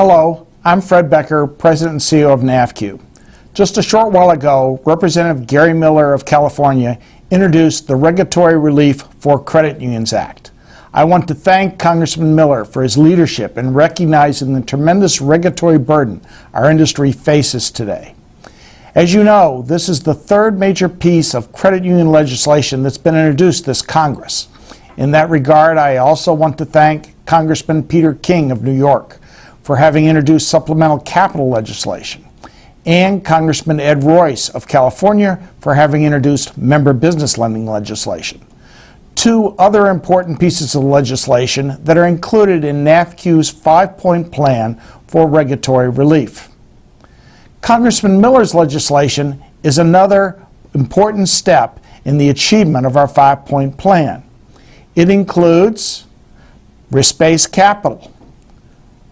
Hello, I'm Fred Becker, President and CEO of NAFCU. Just a short while ago, Representative Gary Miller of California introduced the Regulatory Relief for Credit Unions Act. I want to thank Congressman Miller for his leadership in recognizing the tremendous regulatory burden our industry faces today. As you know, this is the third major piece of credit union legislation that's been introduced this Congress. In that regard, I also want to thank Congressman Peter King of New York for having introduced supplemental capital legislation, and Congressman Ed Royce of California for having introduced member business lending legislation. Two other important pieces of legislation that are included in NAFCU's 5-point plan for regulatory relief. Congressman Miller's legislation is another important step in the achievement of our 5-point plan. It includes risk-based capital,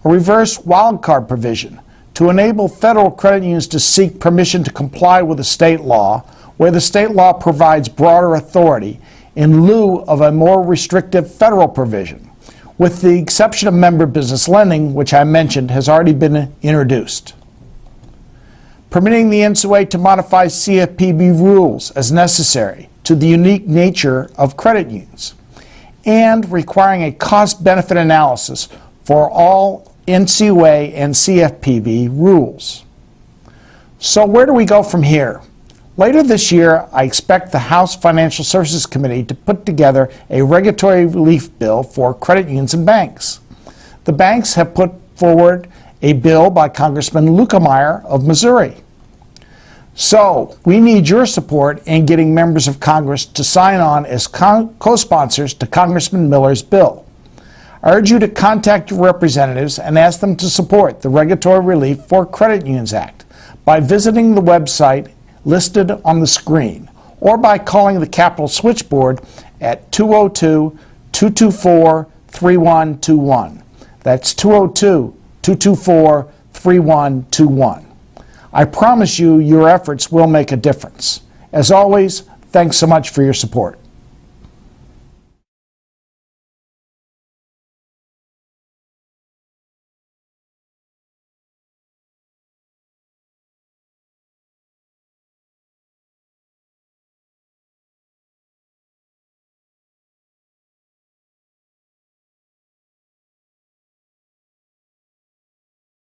a reverse wildcard provision to enable federal credit unions to seek permission to comply with a state law where the state law provides broader authority in lieu of a more restrictive federal provision, with the exception of member business lending, which I mentioned has already been introduced. Permitting the NCUA to modify CFPB rules as necessary to the unique nature of credit unions, and requiring a cost-benefit analysis for all NCUA and CFPB rules. So where do we go from here? Later this year, I expect the House Financial Services Committee to put together a regulatory relief bill for credit unions and banks. The banks have put forward a bill by Congressman Lukemeyer of Missouri. So we need your support in getting members of Congress to sign on as co-sponsors to Congressman Miller's bill. I urge you to contact your representatives and ask them to support the Regulatory Relief for Credit Unions Act by visiting the website listed on the screen or by calling the Capitol Switchboard at 202-224-3121. That's 202-224-3121. I promise you your efforts will make a difference. As always, thanks so much for your support.